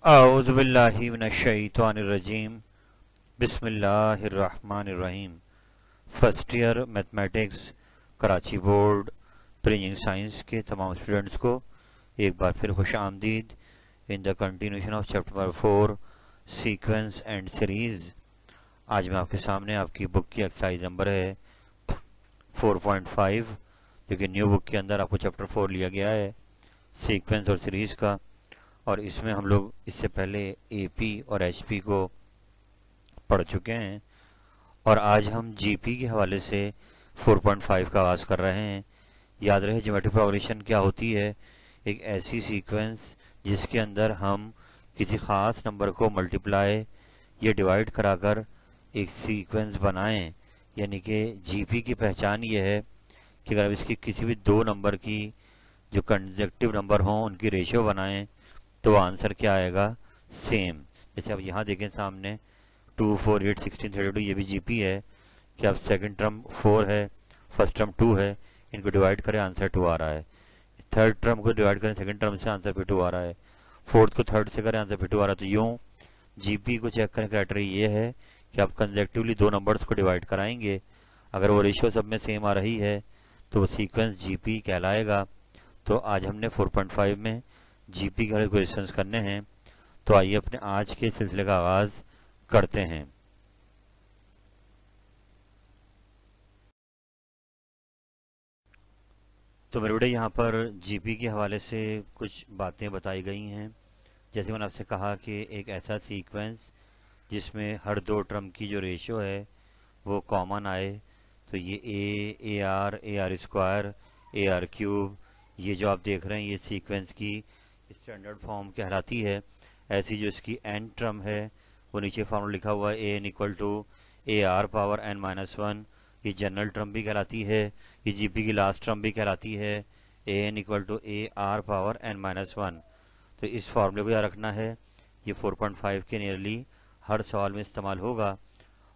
औज़ुबिल्लाहि मिनश्शैतानिर्रजीम बिस्मिल्लाहिर्रहमानिर्रहीम। First year mathematics Karachi board प्रीजिंग science के तमाम स्टूडेंट्स को एक बार फिर खुश आमदीद in the continuation of chapter number 4 sequence and series. आज मैं आपके सामने आपकी बुक की एक्सरसाइज नंबर है 4.5, जो कि न्यू बुक के अंदर आपको चैप्टर 4 लिया गया है सीक्वेंस और सीरीज़ का। और इसमें हम लोग इससे पहले एपी और एचपी को पढ़ चुके हैं और आज हम जीपी के हवाले से 4.5 का आगाज़ कर रहे हैं। याद रहे ज्योमेट्रिक प्रोग्रेशन क्या होती है। एक ऐसी सीक्वेंस जिसके अंदर हम किसी ख़ास नंबर को मल्टीप्लाई या डिवाइड कराकर एक सीक्वेंस बनाएं। यानी कि जीपी की पहचान ये है कि अगर इसकी किसी भी दो नंबर की जो कंसेक्युटिव नंबर हों उनकी रेशियो बनाएं तो आंसर क्या आएगा, सेम। जैसे अब यहाँ देखें सामने 2, 4, 8, 16, 32, ये भी जीपी है कि अब सेकंड टर्म 4 है, फर्स्ट टर्म 2 है, इनको डिवाइड करें आंसर 2 आ रहा है। थर्ड टर्म को डिवाइड करें सेकंड टर्म से आंसर फिर 2 आ रहा है। फोर्थ को थर्ड से करें आंसर फिर 2 आ रहा है। तो यूँ जीपी को चेक करें क्राइटेरिया ये है कि आप कंसेक्टिवली दो नंबर्स को डिवाइड कराएंगे, अगर वो रेशियो सब में सेम आ रही है तो वो सीक्वेंस जीपी कहलाएगा। तो आज हमने 4.5 में जीपी के क्वेश्चंस करने हैं। तो आइए अपने आज के सिलसिले का आगाज़ करते हैं। तो मेरे बेटे यहाँ पर जीपी के हवाले से कुछ बातें बताई गई हैं। जैसे मैंने आपसे कहा कि एक ऐसा सीक्वेंस जिसमें हर दो टर्म की जो रेशियो है वो कॉमन आए। तो ये A R square, A R cube, ये जो आप देख रहे हैं ये सीक्वेंस की स्टैंडर्ड फॉर्म कहलाती है। ऐसी जो इसकी एन टर्म है वो नीचे फॉर्मूला लिखा हुआ है a n equal to A R power n minus one, ये जनरल टर्म भी कहलाती है। ये जीपी की लास्ट टर्म भी कहलाती है a n equal to A R power n minus one. तो इस फॉर्मूले को याद रखना है, ये 4.5 के नियरली हर सवाल में इस्तेमाल होगा।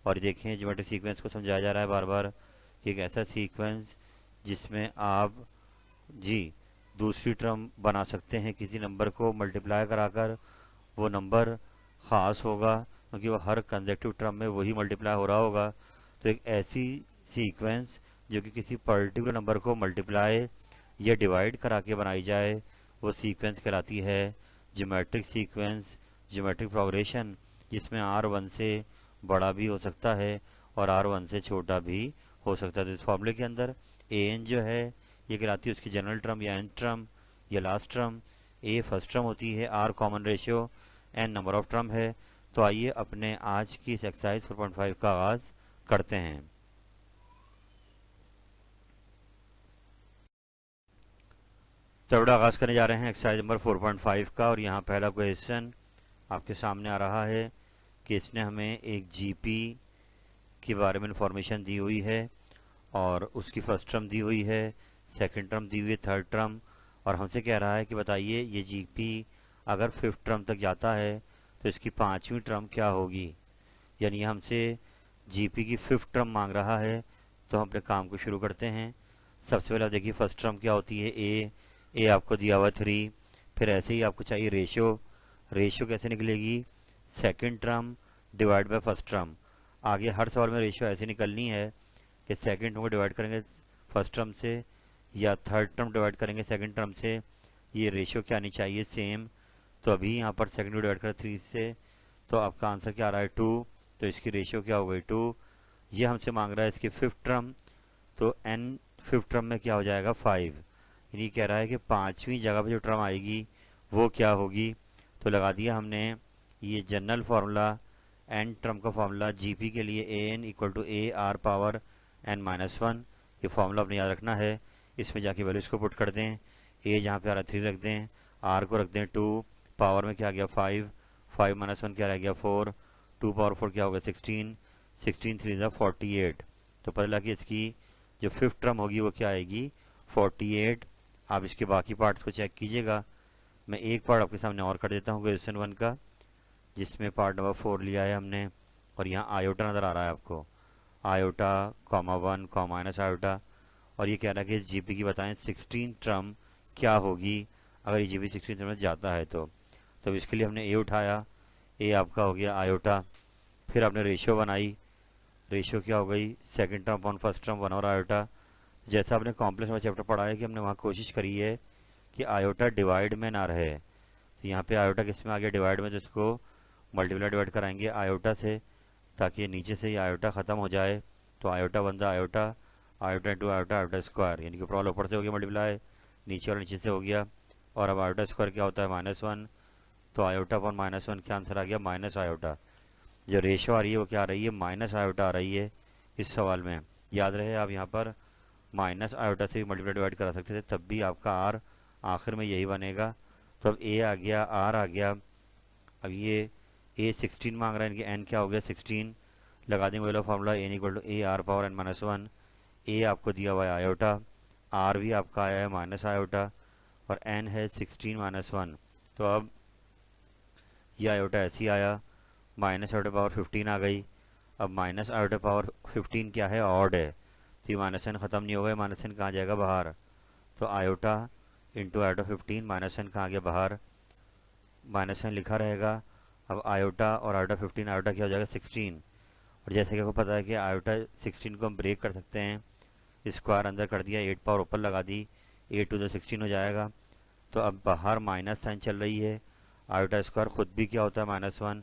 और देखें ज्योमेट्रिक सीक्वेंस को समझाया जा रहा है बार बार कि एक ऐसा सीक्वेंस जिसमें आप जी दूसरी टर्म बना सकते हैं किसी नंबर को मल्टीप्लाई कराकर, वो नंबर ख़ास होगा क्योंकि वो हर कंसेक्टिव टर्म में वही मल्टीप्लाई हो रहा होगा। तो एक ऐसी सीक्वेंस जो कि किसी पर्टिकुलर नंबर को मल्टीप्लाई या डिवाइड करा के बनाई जाए वो सीक्वेंस कहलाती है ज्योमेट्रिक सीक्वेंस, ज्योमेट्रिक प्रोग्रेशन, जिसमें आर वन से बड़ा भी हो सकता है और आर वन से छोटा भी हो सकता है। तो इस फॉर्मूले के अंदर ए एन जो है ये कहलाती है उसकी जनरल टर्म या एन टर्म या last term. A first term होती है, R common ratio, n number of term है। तो आइए अपने आज की इस एक्सरसाइज 4.5 का आगाज़ करते हैं। तो बड़ा आगाज़ करने जा रहे हैं एक्सरसाइज नंबर 4.5 का। और यहाँ पहला क्वेश्चन आपके सामने आ रहा है कि इसने हमें एक जीपी के बारे में इंफॉर्मेशन दी हुई है और उसकी फर्स्ट टर्म दी हुई है, सेकंड टर्म दी हुई है, थर्ड टर्म। और हमसे कह रहा है कि बताइए ये जीपी अगर फिफ्थ टर्म तक जाता है तो इसकी पांचवी टर्म क्या होगी। यानी हमसे जीपी की फिफ्थ टर्म मांग रहा है। तो हम अपने काम को शुरू करते हैं। सबसे पहले आप देखिए फर्स्ट टर्म क्या होती है, ए आपको दिया हुआ 3। फिर ऐसे ही आपको चाहिए रेशियो। रेशियो कैसे निकलेगी, second term divide by first term. आगे हर सवाल में रेशियो ऐसे निकलनी है कि सेकंड टर्म को डिवाइड करेंगे फर्स्ट टर्म से या थर्ड टर्म डिवाइड करेंगे सेकंड टर्म से, ये रेशियो क्या आनी चाहिए, सेम। तो अभी यहाँ पर सेकंड को डिवाइड करें 3 से तो आपका आंसर क्या आ रहा है 2। तो इसकी रेशियो क्या हो गई 2। ये हमसे मांग रहा है इसकी फिफ्थ टर्म, तो एन फिफ्थ टर्म में क्या हो जाएगा 5। यानी कह रहा है कि पांचवी जगह पर जो टर्म आएगी वो क्या होगी। तो लगा दिया हमने ये जनरल फार्मूला, एन टर्म का फार्मूला जीपी के लिए a n equal to A R power n minus one. ये फार्मूला अपने याद रखना है। इसमें जाके वैल्यूज को पुट कर दें, ए जहाँ पे आ रहा है 3 रख दें, आर को रख दें 2, पावर में क्या आ गया 5, 5 माइनस वन क्या रह गया 4, 2 पावर 4 क्या होगा 16, 16 3 ज़ा 48। तो पता लगा कि इसकी जो फिफ्थ टर्म होगी वो क्या आएगी 48। आप इसके बाकी पार्ट्स को चेक कीजिएगा। मैं एक पार्ट आपके सामने और कर देता हूँ क्वेश्चन 1 का, जिसमें पार्ट नंबर 4 लिया है हमने। और यहाँ आयोटा नज़र आ रहा है आपको, iota comma 1 comma minus iota. और ये कह रहा है कि जीपी की बताएं 16 टर्म क्या होगी अगर ये जीपी 16 टर्म में जाता है। तो तो इसके लिए हमने ए उठाया, ए आपका हो गया आयोटा। फिर आपने रेशियो बनाई, रेशियो क्या हो गई, second term upon first term 1/आयोटा। जैसा आपने कॉम्प्लेक्स नंबर चैप्टर पढ़ा है कि हमने वहाँ कोशिश करी है कि आयोटा डिवाइड में ना रहे, तो यहाँ पे आयोटा किस में आ गया, डिवाइड में, तो इसको मल्टीप्लाई डिवाइड कराएंगे आयोटा से, ताकि ये नीचे से ही आयोटा ख़त्म हो जाए। तो आयोटा बनता iota, iota into iota, iota square, यानी कि प्रॉल ऊपर से हो गया मल्टीप्लाई, नीचे और नीचे से हो गया। और अब आयोटा स्क्वायर क्या होता है, -1, तो आयोटा अपॉन -1 क्या आंसर आ गया, माइनस आयोटा। जो रेशो आ रही है वो क्या आ रही है, माइनस आयोटा आ रही है इस सवाल में। याद रहे आप यहाँ पर माइनस आयोटा से भी मल्टीप्लाई डिवाइड करा सकते थे, तब भी आपका आर आखिर में यही बनेगा। तो अब ए आ गया, आर आ गया। अब ये ए 16 मांग रहा है, इनकी एन क्या हो गया 16, लगा देंगे वही formula, n equal to A R power n -1। A आपको दिया हुआ है आयोटा, आर भी आपका आया है माइनस आयोटा, और एन है 16 - 1। तो अब ये आयोटा ऐसे ही आया, माइनस आयोटा पावर 15 आ गई। अब माइनस आयोटा पावर 15 क्या है, ऑड है, तो ये माइनस एन ख़त्म नहीं होगा, माइनस एन कहाँ जाएगा, बाहर। तो iota into iota 15, minus n कहाँ गया, बाहर, माइनस एन लिखा रहेगा। अब आयोटा और आयोटा 15, आयोटा क्या हो जाएगा 16। और जैसे कि आपको पता है कि आयोटा 16 को हम ब्रेक कर सकते हैं, स्क्वायर अंदर कर दिया, 8 पावर ऊपर लगा दी, 8 टू 16 हो जाएगा। तो अब बाहर माइनस साइन चल रही है, आयोटा स्क्वायर खुद भी क्या होता है -1,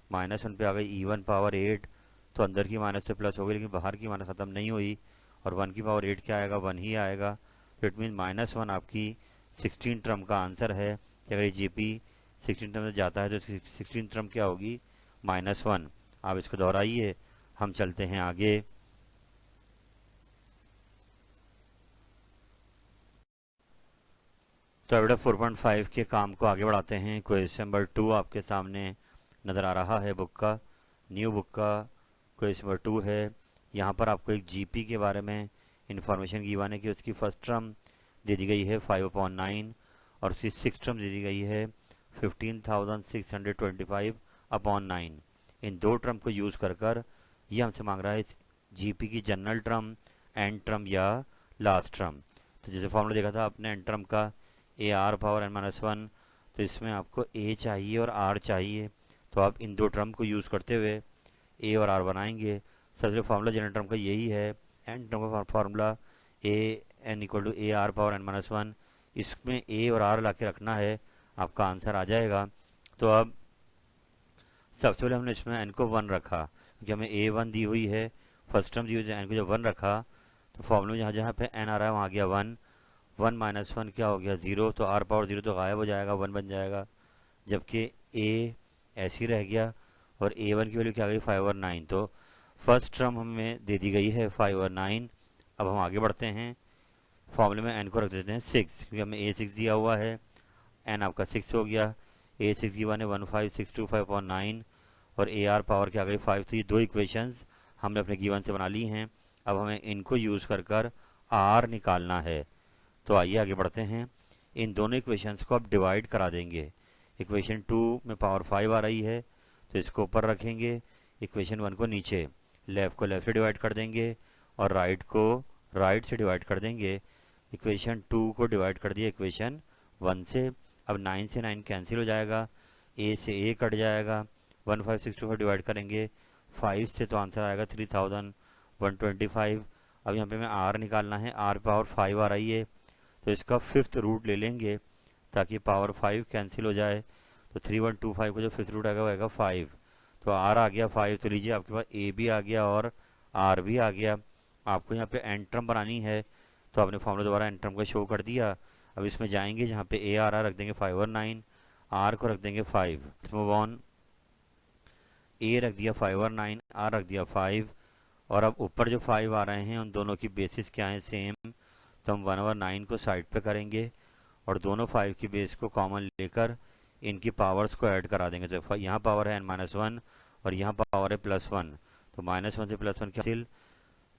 -1 पे आ गई इवन पावर 8, तो अंदर की माइनस से प्लस हो गई, लेकिन बाहर की माइनस ख़त्म नहीं हुई, और 1 की पावर 8 क्या आएगा, 1 ही आएगा। तो इट मीन -1 आपकी 16 टर्म का आंसर है, कि अगर ये जीपी 16 टर्म से जाता है तो 16 टर्म क्या होगी, -1। आप इसको दोहराइए, हम चलते हैं आगे। तो बेटा 4.5 के काम को आगे बढ़ाते हैं। क्वेश्चन नंबर 2 आपके सामने नज़र आ रहा है, बुक का, न्यू बुक का क्वेश्चन नंबर 2 है। यहाँ पर आपको एक जीपी के बारे में इंफॉर्मेशन गिवन है कि उसकी फर्स्ट टर्म दे दी गई है 5/9, और उसकी सिक्स टर्म दे दी गई है 15,625/9। इन दो टर्म को यूज़ कर ये हमसे मांग रहा है जीपी की जनरल टर्म, एंड टर्म या लास्ट टर्म। तो जैसे फॉर्मूला देखा था आपने एंड टर्म का, ए आर पावर एन -1, तो इसमें आपको ए चाहिए और आर चाहिए। तो आप इन दो टर्म को यूज़ करते हुए ए और आर बनाएंगे। सबसे फार्मूला जनरल टर्म का यही है, एंड टर्म का formula A n equal to A R power n -1। इसमें ए और आर ला के रखना है, आपका आंसर आ जाएगा। तो अब सबसे पहले हमने इसमें एन को 1 रखा, क्योंकि हमें ए 1 दी हुई है, फर्स्ट टर्म दी हुई है, एन को जब 1 रखा तो फॉर्मूला में जहाँ जहाँ पे एन आ रहा है वहाँ आ गया 1, 1 - 1 क्या हो गया 0, तो आर पावर 0 तो गायब हो जाएगा, 1 बन जाएगा। जबकि ए ऐसे ही रह गया, और A1 की वैल्यू क्या आ गई 5/9। तो फर्स्ट टर्म हमें दे दी गई है 5/9। अब हम आगे बढ़ते हैं, फॉर्मूले में एन को रख देते हैं 6, क्योंकि हमें A6 दिया हुआ है, एन आपका 6 हो गया। A6 की वन है 15,625/9, और ए आर पावर क्या आ गई 5। तो ये दो इक्वेशंस हमने अपने गिवन से बना ली हैं। अब हमें इनको यूज़ कर आर निकालना है। तो आइए आगे बढ़ते हैं, इन दोनों इक्वेशंस को अब डिवाइड करा देंगे। इक्वेशन 2 में पावर 5 आ रही है, तो इसको ऊपर रखेंगे, इक्वेशन 1 को नीचे, लेफ़्ट को लेफ़्ट से डिवाइड कर देंगे, और राइट को राइट से डिवाइड कर देंगे। इक्वेशन 2 को डिवाइड कर दिया इक्वेशन 1 से। अब 9 से 9 कैंसिल हो जाएगा, ए से ए कट जाएगा, 15,625 डिवाइड करेंगे 5 से, तो आंसर आएगा 3,125। अब यहाँ पे हमें आर निकालना है, आर पावर 5 आ रही है, तो इसका फिफ्थ रूट ले लेंगे, ताकि पावर 5 कैंसिल हो जाए। तो 3,125 को जो फिफ्थ रूट आएगा वो आएगा 5। तो आर आ गया 5, तो लीजिए आपके पास ए भी आ गया और आर भी आ गया। आपको यहाँ पे एंड टर्म बनानी है, तो आपने फॉर्मूला दोबारा एंड टर्म का शो कर दिया। अब इसमें जाएंगे, जहाँ पे ए आर आर रख देंगे 5 और 9, आर को रख देंगे 5। मूव ऑन, ए रख दिया 5 और 9, आर रख दिया 5। और अब ऊपर जो 5 आ रहे हैं उन दोनों की बेसिस क्या है, सेम, तो हम 1 और 9 को साइड पे करेंगे, और दोनों 5 की बेस को कॉमन लेकर इनकी पावर्स को ऐड करा देंगे। तो यहाँ पावर है n-1 और यहाँ पावर है +1, तो -1 से +1 कैंसिल,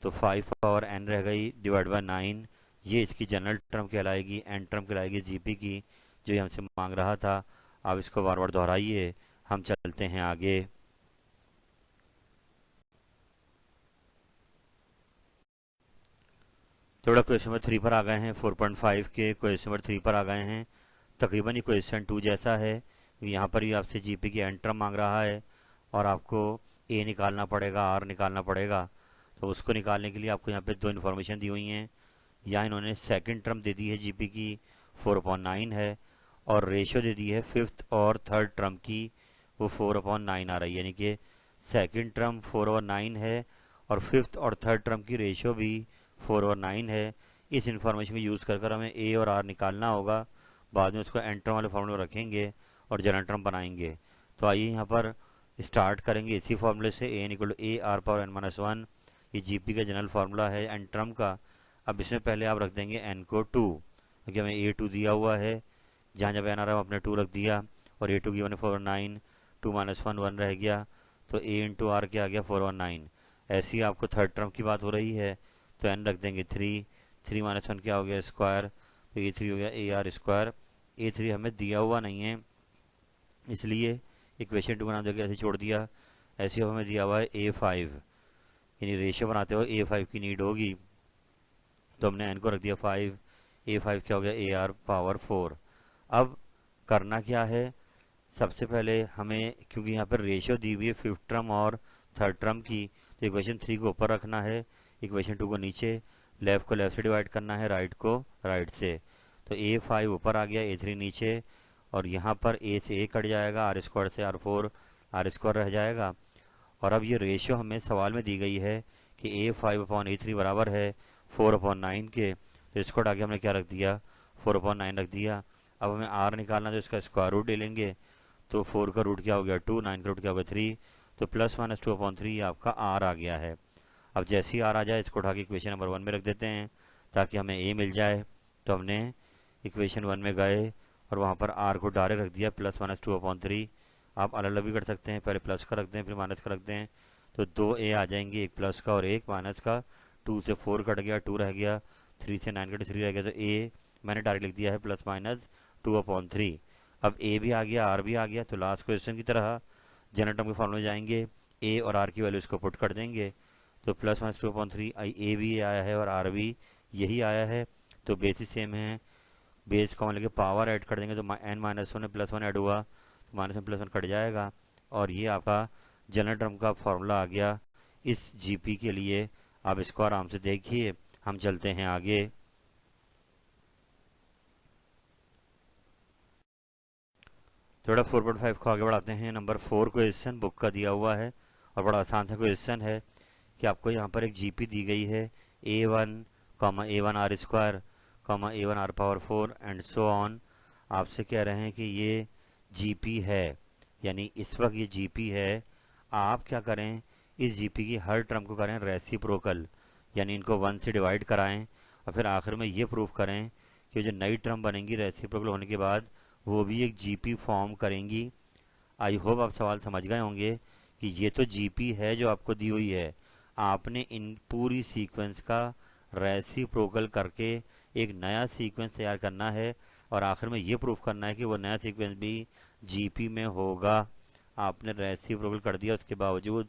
तो 5 पावर n रह गई डिवाइड बाय 9। ये इसकी जनरल टर्म कहलाएगी, एंड टर्म कहलाएगी जीपी की, जो ये हमसे मांग रहा था। आप इसको बार बार दोहराइए, हम चलते हैं आगे। थोड़ा क्वेश्चन नंबर 3 पर आ गए हैं, 4.5 के क्वेश्चन नंबर 3 पर आ गए हैं। तकरीबन ये क्वेश्चन 2 जैसा है, यहाँ पर भी आपसे जीपी की एन टर्म मांग रहा है और आपको ए निकालना पड़ेगा, आर निकालना पड़ेगा। तो उसको निकालने के लिए आपको यहाँ पे दो इन्फॉर्मेशन दी हुई हैं। यहाँ इन्होंने सेकंड टर्म दे दी है जीपी की 4/9 है, और रेशियो दे दी है फिफ्थ और थर्ड टर्म की, वो 4/9 आ रही है, यानी कि सेकंड टर्म 4/9 है और फिफ्थ और थर्ड टर्म की रेशियो भी 4/9 है। इस इन्फॉर्मेशन को यूज़ कर कर हमें ए और आर निकालना होगा। बाद में उसको एन टर्म वाले फॉर्मूले में रखेंगे और जनरल टर्म बनाएंगे। तो आइए यहाँ पर स्टार्ट करेंगे इसी फॉर्मूले से, a equal to A R power n-1। ये जीपी का जनरल फार्मूला है एन टर्म का। अब इसमें पहले आप रख देंगे एन को 2, क्योंकि हमें A2 दिया हुआ है। जहाँ जब एन आ रहा है आपने 2 रख दिया, और A2 की 4/9, 2 - 1 1 रह गया, तो A इंटू आर क्या आ गया 4/9। ऐसी ही आपको थर्ड टर्म की बात हो रही है, तो एन रख देंगे 3, 3 - 1 क्या हो गया स्क्वायर, तो A3 हो गया AR स्क्वायर। A3 हमें दिया हुआ नहीं है, इसलिए इक्वेशन 2 बना देकर ऐसे छोड़ दिया। ऐसे हमें दिया हुआ है A5, यानी रेशियो बनाते हो A5 की नीड होगी, तो हमने एन को रख दिया 5। A5 क्या हो गया AR पावर 4। अब करना क्या है, सबसे पहले हमें, क्योंकि यहाँ पर रेशियो दी हुई है फिफ्थ टर्म और थर्ड टर्म की, तो इक्वेशन 3 को ऊपर रखना है, इक्वेशन 2 को नीचे, लेफ्ट को लेफ्ट से डिवाइड करना है, राइट को राइट से। तो A5 ऊपर आ गया, A3 नीचे, और यहाँ पर A से A कट जाएगा, आर स्क्वायर से R4, आर स्क्वायर रह जाएगा। और अब ये रेशियो हमें सवाल में दी गई है कि A5/A3 बराबर है 4/9 के, तो इसको हटा के हमने क्या रख दिया 4/9 रख दिया। अब हमें आर निकालना, तो इसका स्क्वायर रूट ले लेंगे, तो 4 का रूट क्या हो गया 2, 9 का रूट क्या हो गया 3, तो +-2/3 आपका आर आ गया है। अब जैसे ही आर आ जाए, इसको उठा के इक्वेशन नंबर 1 में रख देते हैं ताकि हमें ए मिल जाए। तो हमने इक्वेशन 1 में गए और वहाँ पर आर को डायरेक्ट रख दिया +-2/3। आप अलग अलग भी कर सकते हैं, पहले प्लस का रख दें फिर माइनस का रख दें, तो 2 ए आ जाएंगे, एक प्लस का और एक माइनस का। 2 से 4 कट गया, 2 रह गया, 3 से 9 कट 3 रह गया, तो ए मैंने डायरेक्ट लिख दिया है +-2/3। अब ए भी आ गया, आर भी आ गया, तो लास्ट क्वेश्चन की तरह जनरल टर्म के फॉर्मूले में जाएंगे, ए और आर की वैल्यू इसको पुट कर देंगे, तो +-2/3 ए भी आया है और आर भी यही आया है, तो बेसिस सेम है, बेस कॉमन लेके पावर ऐड कर देंगे, तो n-1 में +1 ऐड हुआ, तो -1 कट जाएगा, और ये आपका जनरल टर्म का फॉर्मूला आ गया इस जीपी के लिए। आप इसको आराम से देखिए, हम चलते हैं आगे। थोड़ा 4.5 को आगे बढ़ाते हैं। नंबर 4 क्वेश्चन बुक का दिया हुआ है और बड़ा आसान सा क्वेश्चन है कि आपको यहाँ पर एक जीपी दी गई है A1, A1R², A1R⁴ and so on. आपसे कह रहे हैं कि ये जीपी है, यानी इस वक्त ये जीपी है। आप क्या करें, इस जीपी की हर टर्म को करें रेसिप्रोकल, यानी इनको 1 से डिवाइड कराएं, और फिर आखिर में ये प्रूफ करें कि जो नई टर्म बनेंगी रेसिप्रोकल होने के बाद वो भी एक जीपी फॉर्म करेंगी। आई होप आप सवाल समझ गए होंगे कि ये तो जीपी है जो आपको दी हुई है, आपने इन पूरी सीक्वेंस का रेसिप्रोकल करके एक नया सीक्वेंस तैयार करना है, और आखिर में ये प्रूफ करना है कि वो नया सीक्वेंस भी जीपी में होगा। आपने रेसिप्रोकल कर दिया, उसके बावजूद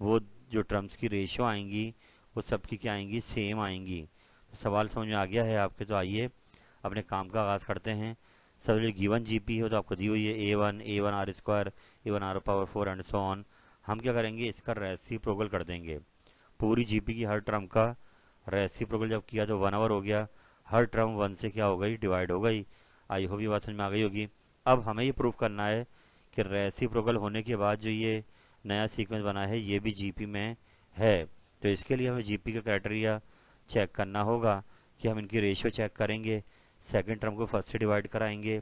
वो जो टर्म्स की रेशियो आएंगी वो सबकी क्या आएंगी, सेम आएंगी। तो सवाल समझ में आ गया है आपके, तो आइए अपने काम का आगाज़ करते हैं। सब जो गिवन जीपी हो तो आपको दी हुई है A1, A1R², A1R⁴ and so on. हम क्या करेंगे, इसका रेसिप्रोकल कर देंगे। पूरी जीपी की हर टर्म का रेसिप्रोकल जब किया तो 1 हो गया, हर टर्म 1 से क्या हो गई, डिवाइड हो गई। आई होप ये बात समझ में आ गई होगी। अब हमें ये प्रूफ करना है कि रेसिप्रोकल होने के बाद जो ये नया सीक्वेंस बना है ये भी जीपी में है। तो इसके लिए हमें जीपी का क्राइटेरिया चेक करना होगा कि हम इनकी रेशियो चेक करेंगे। सेकंड टर्म को फर्स्ट से डिवाइड कराएंगे,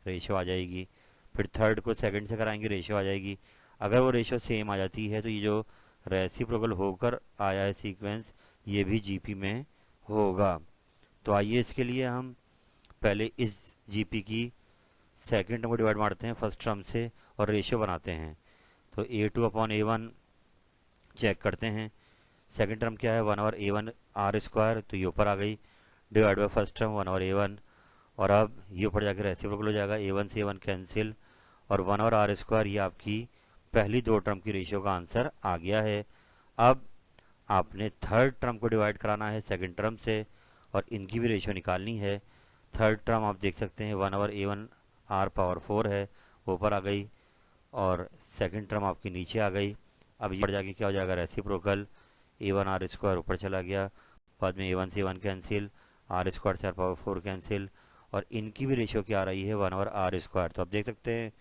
रेशियो आ जाएगी, फिर थर्ड को सेकंड से कराएंगे, रेशियो आ जाएगी। अगर वो रेशियो सेम आ जाती है तो ये जो रेसिप्रोकल होकर आया है सीक्वेंस ये भी जीपी में होगा। तो आइए इसके लिए हम पहले इस जीपी की सेकंड टर्म को डिवाइड मारते हैं फर्स्ट टर्म से और रेशियो बनाते हैं। तो A2/A1 चेक करते हैं। सेकंड टर्म क्या है 1/A1R², तो ये ऊपर आ गई, divide by first term 1/A1, और अब ये ऊपर जाकर रेसिप्रोकल हो जाएगा, A1 से A1 कैंसिल, और 1/R² ये आपकी पहली दो टर्म की रेशियो का आंसर आ गया है। अब आपने थर्ड टर्म को डिवाइड कराना है सेकंड टर्म से और इनकी भी रेशियो निकालनी है। थर्ड टर्म आप देख सकते हैं 1/A1R⁴ है, ऊपर आ गई और सेकंड टर्म आपकी नीचे आ गई। अब ये ऊपर जाके क्या हो जाएगा, रेसिप्रोकल A1 R² ऊपर चला गया, बाद में A1 से A1 कैंसिल, R² से R⁴ कैंसिल, और इनकी भी रेशियो क्या आ रही है, 1/R²। तो आप देख सकते हैं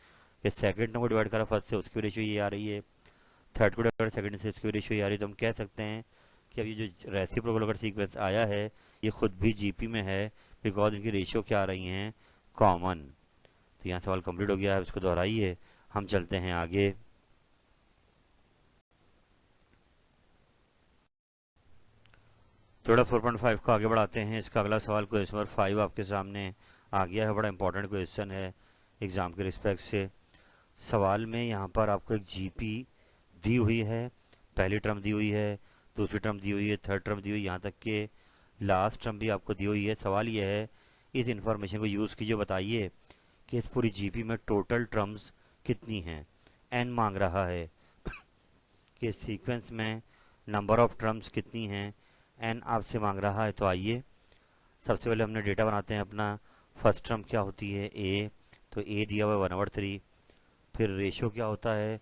कि सेकंड टर्म को डिवाइड करा फर्स्ट से, उसकी रेशियो ये आ रही है, थर्ड को डिवाइड सेकंड से, उसकी रेशियो ये आ रही है। तो हम कह सकते हैं कि अब ये जो रेसिप्रोकल अगर सीक्वेंस आया है ये खुद भी जीपी में है, बिकॉज इनकी रेशियो क्या आ रही हैं, कॉमन। तो यहाँ सवाल कंप्लीट हो गया है, इसको दोहराइए, हम चलते हैं आगे। थोड़ा 4.5 को आगे बढ़ाते हैं। इसका अगला सवाल क्वेश्चन नंबर 5 आपके सामने आ गया है। बड़ा इंपॉर्टेंट क्वेश्चन है एग्जाम के रिस्पेक्ट से। सवाल में यहाँ पर आपको एक जीपी दी हुई है, पहली टर्म दी हुई है, दूसरी टर्म दी हुई है, थर्ड टर्म दी हुई है, यहाँ तक कि लास्ट टर्म भी आपको दी हुई है। सवाल यह है, इस इंफॉर्मेशन को यूज़ कीजिए, बताइए कि इस पूरी जीपी में टोटल टर्म्स कितनी हैं। एन मांग रहा है कि सीक्वेंस में नंबर ऑफ टर्म्स कितनी हैं, एन आपसे मांग रहा है। तो आइए सबसे पहले हमने डेटा बनाते हैं अपना। फर्स्ट टर्म क्या होती है, ए, तो ए दिया हुआ है 1/3। फिर रेशियो क्या होता है,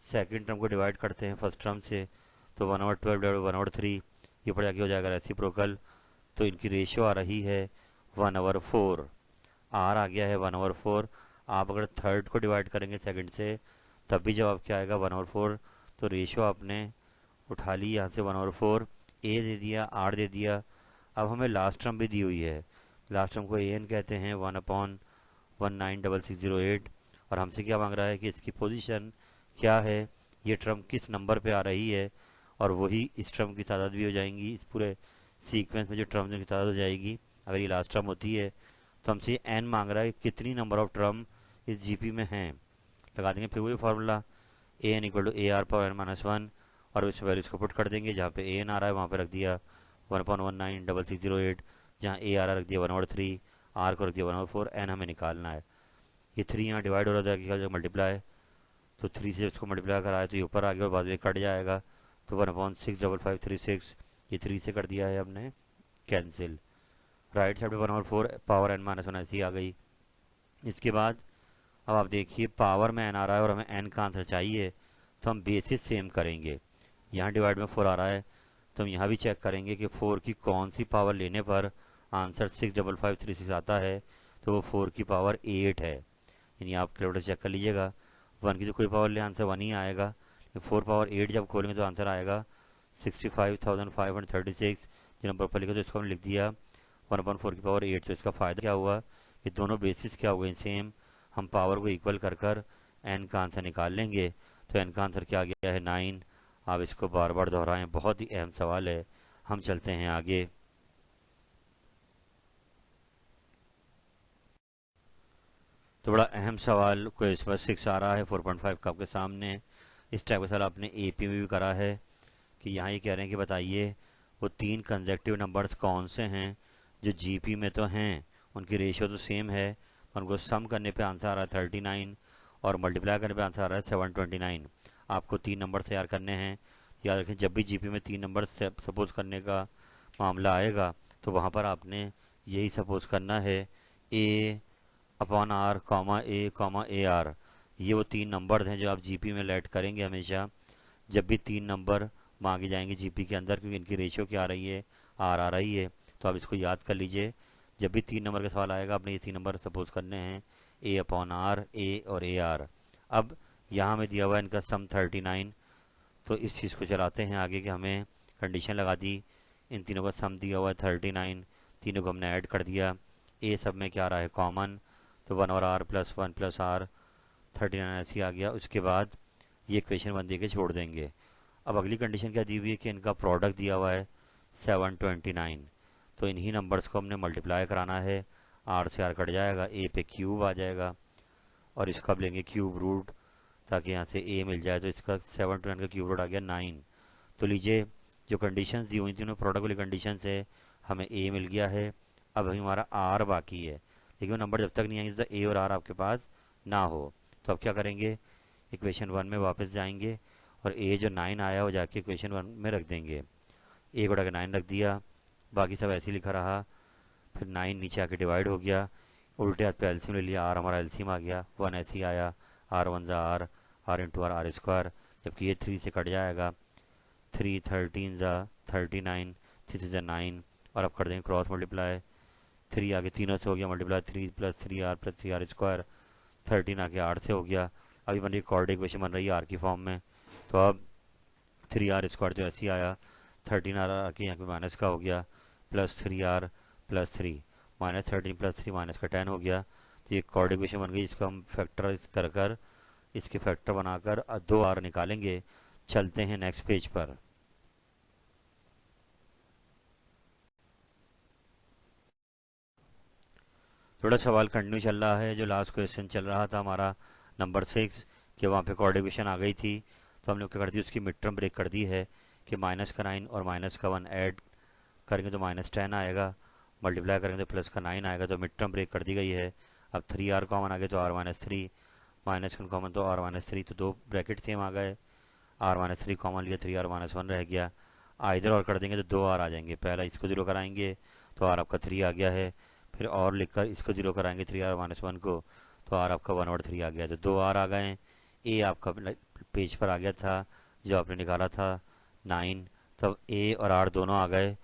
सेकंड टर्म को डिवाइड करते हैं फर्स्ट टर्म से, तो 1/12 डिवाइड 1/3, ये पड़ जाके हो जाएगा रेसिप्रोकल। तो इनकी रेशियो आ रही है 1/4। आर आ गया है 1/4। आप अगर थर्ड को डिवाइड करेंगे सेकंड से तब भी जवाब क्या आएगा, 1/4। तो रेशियो आपने उठा ली यहाँ से 1/4, ए दे दिया, आर दे दिया। अब हमें लास्ट टर्म भी दी हुई है, लास्ट टर्म को ए एन कहते हैं, 1/196608। और हमसे क्या मांग रहा है कि इसकी पोजीशन क्या है, ये टर्म किस नंबर पे आ रही है, और वही इस टर्म की तादाद भी हो जाएंगी, इस पूरे सीक्वेंस में जो टर्म्स की तादाद हो जाएगी अगर ये लास्ट टर्म होती है। तो हमसे एन मांग रहा है कितनी नंबर ऑफ टर्म इस जीपी में हैं। लगा देंगे फिर वही फार्मूला, AN=AR⁻n−1, और इस वैल्यूज को पुट कर देंगे। जहाँ पे AN आ रहा है वहाँ पे रख दिया 1/196608, जहाँ A आ रहा है रख दिया 1/3, R को रख दिया 1/4, एन हमें निकालना है। ये 3 यहाँ डिवाइड हो रहा था मल्टीप्लाई, तो 3 से इसको मल्टीप्लाई कराया तो ये ऊपर आ गया और बाद में कट जाएगा, तो 1/65536, ये 3 से कर दिया है हमने कैंसिल। राइट साइड पे 1/4 पावर n-1 ऐसी आ गई। इसके बाद अब आप देखिए पावर में n आ रहा है और हमें n का आंसर चाहिए, तो हम बेसिस सेम करेंगे। यहाँ डिवाइड में 4 आ रहा है, तो हम यहाँ भी चेक करेंगे कि 4 की कौन सी पावर लेने पर आंसर 65536 आता है। तो वो 4 की पावर 8 है, यानी आप कैलकुलेटर चेक कर लीजिएगा, 1 की तो कोई पावर ले आंसर 1 ही आएगा, 4 पावर 8 जब खोलेंगे तो आंसर आएगा 65,536। जो नंबर पर लिखा तो इसको हमने लिख दिया 1/4 की पावर 8। तो इसका फ़ायदा क्या हुआ कि दोनों बेसिस क्या हो गए सेम, हम पावर को इक्वल कर कर एन का आंसर निकाल लेंगे। तो एन का आंसर क्या आ गया है, 9। आप इसको बार बार दोहराएं, बहुत ही अहम सवाल है। हम चलते हैं आगे। तो बड़ा अहम सवाल क्वेश्चन नंबर 6 आ रहा है 4.5 का आपके सामने। इस टाइप का सवाल आपने एपी में भी करा है कि यहाँ ये कह रहे हैं कि बताइए वो 3 कंसेक्टिव नंबर्स कौन से हैं जो जीपी में तो हैं, उनकी रेशियो तो सेम है, पर उनको सम करने पे आंसर आ रहा है 39 और मल्टीप्लाई करने पे आंसर आ रहा है 729। आपको 3 नंबर तैयार करने हैं। याद रखें जब भी जीपी में 3 नंबर सपोज करने का मामला आएगा तो वहाँ पर आपने यही सपोज करना है, A/R, A, AR। ये वो 3 नंबर्स हैं जो आप जीपी में लेट करेंगे हमेशा जब भी 3 नंबर मांगे जाएंगे जीपी के अंदर, क्योंकि इनकी रेशियो क्या आ रही है, आर आ रही है। तो आप इसको याद कर लीजिए, जब भी 3 नंबर का सवाल आएगा आपने ये 3 नंबर सपोज करने हैं, A/R, A और AR। अब यहाँ हमें दिया हुआ है इनका सम 39, तो इस चीज़ को चलाते हैं आगे कि हमें कंडीशन लगा दी, इन तीनों का सम दिया हुआ है 39, तीनों को हमने ऐड कर दिया, ए सब में क्या आ रहा है, कॉमन, तो 1/R+1+R 39 ऐसे ही आ गया। उसके बाद ये इक्वेशन 1 दे के छोड़ देंगे। अब अगली कंडीशन क्या दी हुई है कि इनका प्रोडक्ट दिया हुआ है 729, तो इन्हीं नंबर्स को हमने मल्टीप्लाई कराना है, आर से आर कट जाएगा, ए पे क्यूब आ जाएगा, और इसका अब लेंगे क्यूब रूट ताकि यहाँ से ए मिल जाए। तो इसका 729 का क्यूब रूट आ गया 9। तो लीजिए जो कंडीशंस दी हुई थी उन्हें प्रोडक्ट वाली कंडीशन से हमें ए मिल गया है। अब अभी हमारा आर बाकी है, लेकिन वो नंबर जब तक नहीं आएंगे तो ए और आर आपके पास ना हो। तो अब क्या करेंगे, इक्वेशन 1 में वापस जाएंगे और ए जो 9 आया वो जाके इक्वेशन 1 में रख देंगे, ए को उठा के 9 रख दिया, बाकी सब ऐसे ही लिखा रहा। फिर 9 नीचे आके डिवाइड हो गया, उल्टे हाथ पे एलसीएम ले लिया, आर हमारा एलसीएम आ गया, वन ऐसे ही आया, आर वन ज़ा R, R into R, R square, जबकि ये थ्री से कट जाएगा, थ्री थर्टीन ज़ा 39, थ्री से ज़ा 9, और अब कर देंगे क्रॉस मल्टीप्लाई, थ्री आगे तीनों से हो गया multiply, three plus three R square, 13 आगे आर से हो गया। अभी बन रही कॉर्ड इक्वेशन बन रही है आर की फॉर्म में, तो अब थ्री आर स्क्वायर जो ऐसे ही आया, 13 आर आके यहाँ पे माइनस का हो गया, plus three R plus three, minus 13 plus three minus का 10 हो गया। तो ये कॉर्ड इक्वेशन बन गई, इसको हम फैक्टर कर इसके फैक्टर बनाकर दो आर निकालेंगे। चलते हैं नेक्स्ट पेज पर। थोड़ा सवाल कंटिन्यू चल रहा है, जो लास्ट क्वेश्चन चल रहा था हमारा नंबर 6, कि वहाँ पे कॉर्ड इक्वेशन आ गई थी, तो हमने क्या कर दी, उसकी मिड टर्म ब्रेक कर दी है कि माइनस का 9 और माइनस का 1 ऐड करेंगे तो माइनस 10 आएगा, मल्टीप्लाई करेंगे तो प्लस का 9 आएगा, तो मिड टर्म ब्रेक कर दी गई है। अब थ्री आर कॉमन आ गया तो R minus three, minus one common तो आर माइनस थ्री, तो दो ब्रैकेट सेम आ गए, आर माइनस थ्री कॉमन लिया, थ्री आर माइनस वन रह गया। इधर और कर देंगे तो दो आर आ जाएंगे, पहला इसको जीरो कराएंगे तो आर आपका थ्री आ गया है, फिर और लिखकर इसको जीरो कराएंगे थ्री आर माइनस वन को, तो आर आपका वन और थ्री आ गया, तो दो आर आ गए। ए आपका पेज पर आ गया था जो आपने निकाला था 9, तब ए और आर दोनों आ गए।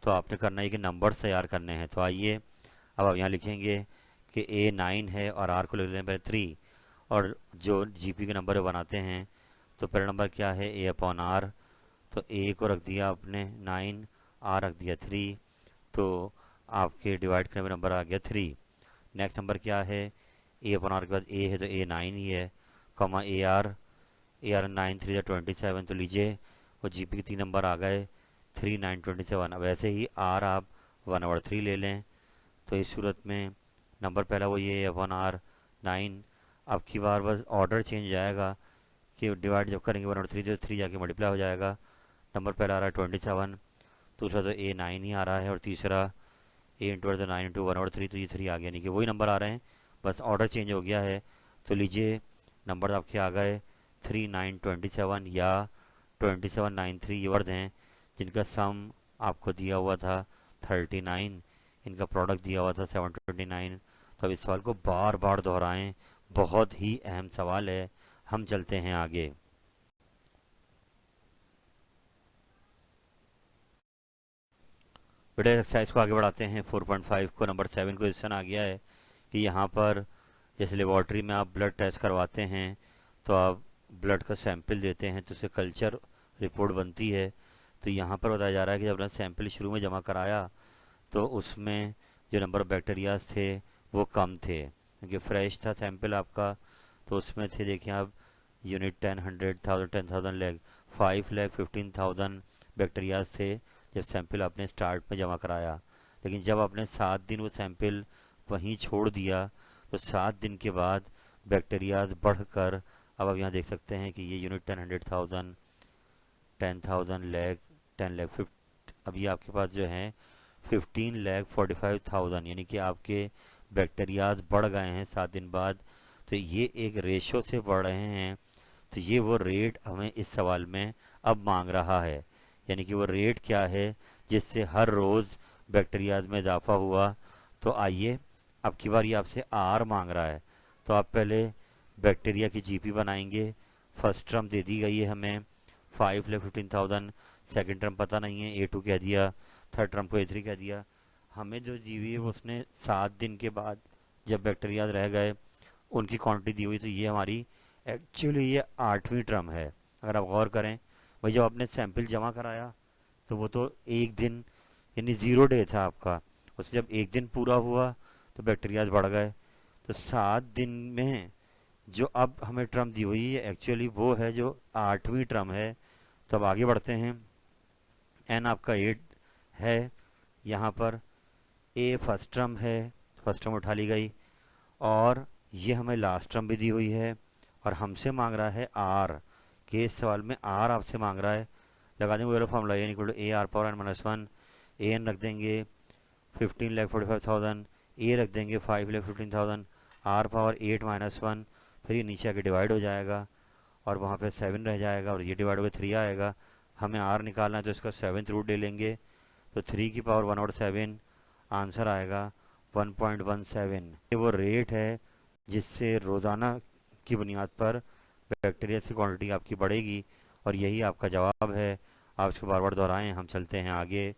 तो आपने करना है कि नंबर्स तैयार करने हैं, तो आइए अब आप यहाँ लिखेंगे कि ए 9 है और आर को लिख लें पहले 3, और जो जीपी के नंबर बनाते हैं, तो पहला नंबर क्या है, ए अपॉन आर, तो ए को रख दिया आपने 9, आर रख दिया 3, तो आपके डिवाइड करने में नंबर आ गया 3। नेक्स्ट नंबर क्या है, ए अपॉन आर के बाद ए है तो ए 9 ही है, कॉमा ए आर 9 3 27, तो लीजिए वो जीपी के तीन नंबर आ गए, 3 9 27। अब ऐसे ही आर आप 1/3 ले लें, तो इस सूरत में नंबर पहला वो ये अपॉन आर 9। अब की बार बस ऑर्डर चेंज हो जाएगा कि डिवाइड जब करेंगे 1/3 तो थ्री जाके मल्टीप्लाई हो जाएगा। नंबर पहला आ रहा है 27, दूसरा तो ए 9 ही आ रहा है, और तीसरा ए इंटू तो 9 इंटू 1/3, तो ये थ्री आ गया, यानी कि वही नंबर आ रहे हैं, बस ऑर्डर चेंज हो गया है। तो लीजिए नंबर आपके आ गए 3927 या 2793, ये वर्ड हैं जिनका सम आपको दिया हुआ था 39, इनका प्रोडक्ट दिया हुआ था 729। तो अब इस सवाल को बार बार दोहराएं, बहुत ही अहम सवाल है। हम चलते हैं आगे। बेटा एक्सरसाइज को आगे बढ़ाते हैं, 4.5 को नंबर 7 क्वेश्चन आ गया है कि यहाँ पर जैसे लेबॉर्ट्री में आप ब्लड टेस्ट करवाते हैं, तो आप ब्लड का सैंपल देते हैं तो उससे कल्चर रिपोर्ट बनती है। तो यहाँ पर बताया जा रहा है कि जब आपने सैंपल शुरू में जमा कराया तो उसमें जो नंबर ऑफ बैक्टीरियाज थे वो कम थे, क्योंकि फ्रेश था सैंपल आपका, तो उसमें थे देखिए आप, यूनिट 10 100,000 10,000 लैख, 5,15,000 बैक्टीरियाज थे जब सैंपल आपने स्टार्ट में जमा कराया। लेकिन जब आपने 7 दिन वो सैंपल वहीं छोड़ दिया तो 7 दिन के बाद बैक्टीरियाज बढ़कर, अब आप यहाँ देख सकते हैं कि ये यूनिट 10 100,000 10,000 लैख 10 लाख 50, अब ये आपके पास जो है 15,45,000, यानी कि आपके बैक्टीरियाज बढ़ गए हैं 7 दिन बाद। तो ये एक रेशो से बढ़ रहे हैं, तो ये वो रेट हमें इस सवाल में अब मांग रहा है, यानी कि वो रेट क्या है जिससे हर रोज़ बैक्टीरियाज में इजाफा हुआ। तो आइए अब की बार ये आपसे आर मांग रहा है, तो आप पहले बैक्टीरिया की जीपी बनाएंगे। फर्स्ट टर्म दे दी गई है हमें 5,15,000, सेकेंड टर्म पता नहीं है, A2 कह दिया, थर्ड टर्म को A3 कह दिया। हमें जो जीवी है वो उसने 7 दिन के बाद जब बैक्टीरियाज रह गए उनकी क्वांटिटी दी हुई, तो ये हमारी एक्चुअली ये 8वीं टर्म है। अगर आप गौर करें, भाई जब आपने सैंपल जमा कराया तो वो तो एक दिन यानी 0 डे था आपका, उससे जब एक दिन पूरा हुआ तो बैक्टीरियाज बढ़ गए। तो 7 दिन में जो अब हमें टर्म दी हुई है एक्चुअली वो है जो 8वीं टर्म है। तो अब आगे बढ़ते हैं, एन आपका 8 है, यहाँ पर ए फर्स्ट टर्म है, फर्स्ट टर्म उठा ली गई, और ये हमें लास्ट टर्म भी दी हुई है, और हमसे मांग रहा है आर, के इस सवाल में आर आपसे मांग रहा है। लगा देंगे वाला formula, n equal to A R power n minus one, A n रख देंगे 15,45,000, ए रख देंगे 5,15,000, आर पावर 8 - 1, फिर ये नीचे आके डिवाइड हो जाएगा और वहाँ पे 7 रह जाएगा, और ये डिवाइड होकर 3 आएगा। हमें आर निकालना है तो इसका 7th रूट ले लेंगे, तो 3 की पावर 1/7 आंसर आएगा 1.17। ये वो रेट है जिससे रोज़ाना की बुनियाद पर बैक्टीरिया की क्वांटिटी आपकी बढ़ेगी, और यही आपका जवाब है। आप इसको बार बार दोहराएं। हम चलते हैं आगे।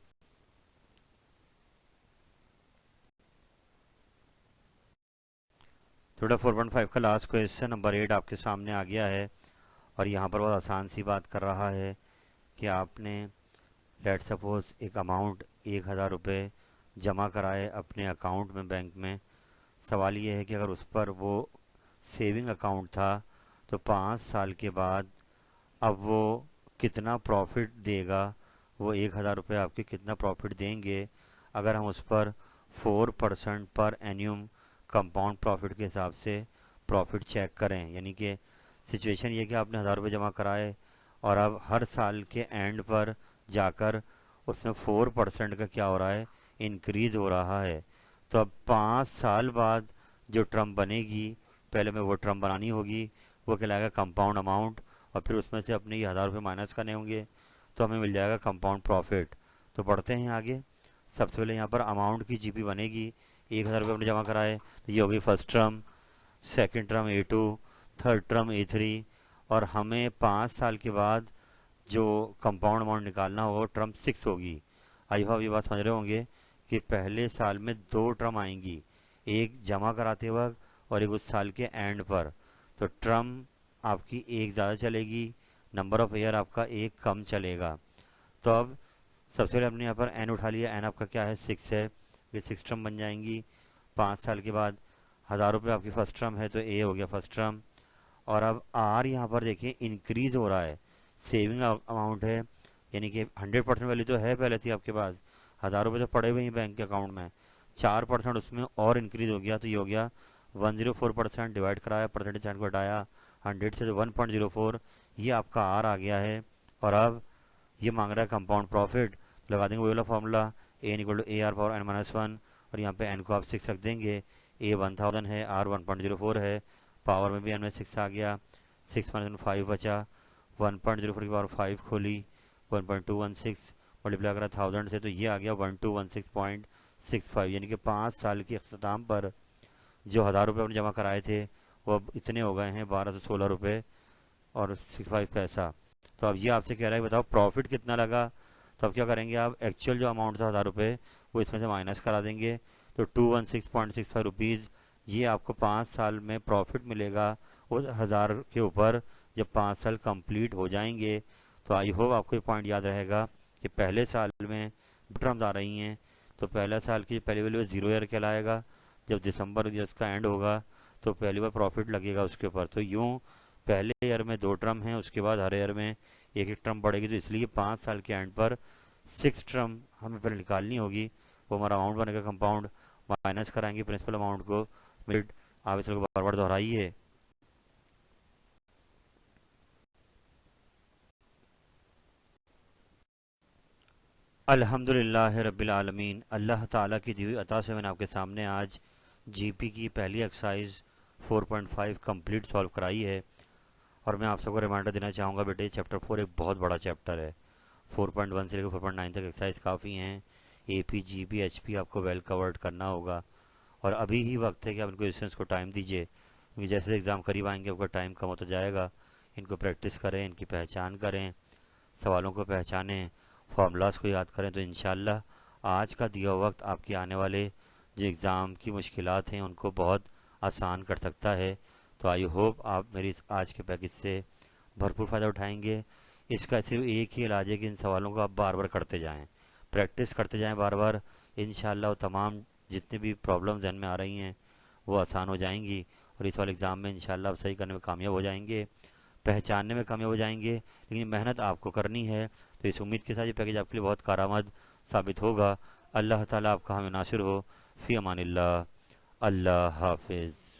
थोड़ा 4.5 का लास्ट क्वेश्चन नंबर 8 आपके सामने आ गया है, और यहाँ पर बहुत आसान सी बात कर रहा है कि आपने लेट सपोज एक अमाउंट 1,000 रुपये जमा कराए अपने अकाउंट में बैंक में। सवाल ये है कि अगर उस पर वो सेविंग अकाउंट था तो 5 साल के बाद अब वो कितना प्रॉफिट देगा, वो 1,000 रुपये आपके कितना प्रॉफिट देंगे अगर हम उस पर 4% पर एन्यूम कंपाउंड प्रॉफिट के हिसाब से प्रॉफिट चेक करें। यानी कि सिचुएशन ये कि आपने 1,000 रुपये जमा कराए और अब हर साल के एंड पर जाकर उसमें 4% का क्या हो रहा है, इंक्रीज हो रहा है। तो अब 5 साल बाद जो टर्म बनेगी, पहले में वो टर्म बनानी होगी, वो कहलाएगा कंपाउंड अमाउंट, और फिर उसमें से अपने ये 1,000 रुपये माइनस करने होंगे, तो हमें मिल जाएगा कंपाउंड प्रॉफिट। तो पढ़ते हैं आगे। सबसे पहले यहाँ पर अमाउंट की जीपी बनेगी। 1,000 रुपये हमने जमा कराए तो ये होगी first term, second term A2, third term A3, और हमें 5 साल के बाद जो कंपाउंड अमाउंट निकालना होगा वो टर्म 6 होगी। आई होप ये बात समझ रहे होंगे कि पहले साल में 2 टर्म आएंगी, एक जमा कराते वक्त और एक उस साल के एंड पर। तो टर्म आपकी एक ज़्यादा चलेगी, नंबर ऑफ ईयर आपका एक कम चलेगा। तो अब सबसे पहले हमने यहाँ पर एन उठा लिया। एन आपका क्या है, 6 है। ये 6 टर्म बन जाएंगी 5 साल के बाद। 1,000 रुपये आपकी फर्स्ट टर्म है तो ए हो गया फर्स्ट टर्म। और अब आर यहाँ पर देखिए इंक्रीज हो रहा है, सेविंग अमाउंट है, यानी कि 100% वैल्यू तो है पहले से आपके पास। 1,000 रुपये तो पड़े हुए हैं बैंक के अकाउंट में, 4% उसमें और इंक्रीज हो गया तो ये हो गया 104%। डिवाइड कराया, परसेंटेज साइन को हटाया, 100 से 1.04, ये आपका आर आ गया है। और अब ये मांग रहा है कंपाउंड प्रॉफिट, लगा देंगे वही वाला formula, n equal to A R power n-1, और यहाँ पे एन को आप 6 रख देंगे। ए 1000 है, आर 1.04 है, पावर में भी एन में 6 आ गया, 6 माइनस 5 बचा, 1.04 की पावर 5 खोली, 1.216 मल्टीप्लाई करा 1000 से तो ये आ गया 1216.65। यानी कि 5 साल के अख्ताम पर जो 1,000 रुपये आपने जमा कराए थे वो अब इतने हो गए हैं 1,216 रुपये और 65 पैसा। तो अब ये आपसे कह रहा है बताओ प्रॉफिट कितना लगा। तो अब क्या करेंगे, आप एक्चुअल जो अमाउंट था 1,000 रुपये वो इसमें से माइनस करा देंगे, तो 216.65 रुपीज़ ये आपको 5 साल में प्रॉफिट मिलेगा उस 1,000 के ऊपर जब 5 साल कंप्लीट हो जाएंगे। तो आई होप आपको ये पॉइंट याद रहेगा कि पहले साल में टर्म्स आ रही हैं, तो पहला साल की पहली वैल्यू 0 ईयर कहलाएगा। जब दिसंबर जब उसका एंड होगा तो पहली बार प्रॉफिट लगेगा उसके ऊपर। तो यूँ पहले ईयर में 2 टर्म हैं, उसके बाद हर ईयर में एक एक टर्म बढ़ेगी, तो इसलिए 5 साल के एंड पर 6 टर्म हमें पहले निकालनी होगी। वो हमारा अमाउंट बनेगा कंपाउंड, माइनस कराएंगे प्रिंसिपल अमाउंट को। मिड आप इसको बार बार दोहराइए। अल्हम्दुलिल्लाह रब्बिल आलमीन, अल्लाह ताला की दी हुई अता से मैंने आपके सामने आज जीपी की पहली एक्सरसाइज 4.5 कंप्लीट सॉल्व कराई है। और मैं आप सबको रिमाइंडर देना चाहूँगा बेटे, चैप्टर 4 एक बहुत बड़ा चैप्टर है। 4.1 से लेकर 4.9 तक एक्सरसाइज काफ़ी हैं। AP GP HP आपको वेल कवर्ड करना होगा, और अभी ही वक्त है कि आप इनको स्टूडेंट्स को टाइम दीजिए, क्योंकि जैसे एग्ज़ाम करीब आएंगे आपका टाइम कम होता जाएगा। इनको प्रैक्टिस करें, इनकी पहचान करें, सवालों को पहचानें, फार्मूलाज को याद करें, तो इंशाल्लाह आज का दिया हुआ वक्त आपके आने वाले जो एग्ज़ाम की मुश्किलात हैं उनको बहुत आसान कर सकता है। तो आई होप आप मेरी इस आज के पैकेज से भरपूर फ़ायदा उठाएंगे। इसका सिर्फ एक ही इलाज है कि इन सवालों को आप बार बार करते जाएं, प्रैक्टिस करते जाएं बार बार। इंशाल्लाह वो तमाम जितनी भी प्रॉब्लम्स जहन में आ रही हैं वो आसान हो जाएंगी, और इस वाले एग्ज़ाम में इंशाल्लाह आप सही करने में कामयाब हो जाएंगे, पहचानने में कामयाब हो जाएंगे। लेकिन मेहनत आपको करनी है। तो इस उम्मीद के साथ ये पैकेज आपके लिए बहुत कारआमद साबित होगा। अल्लाह ताला आपका हमें नासिर हो। फ़ी अमानिल्लाह। अल्लाह हाफिज़।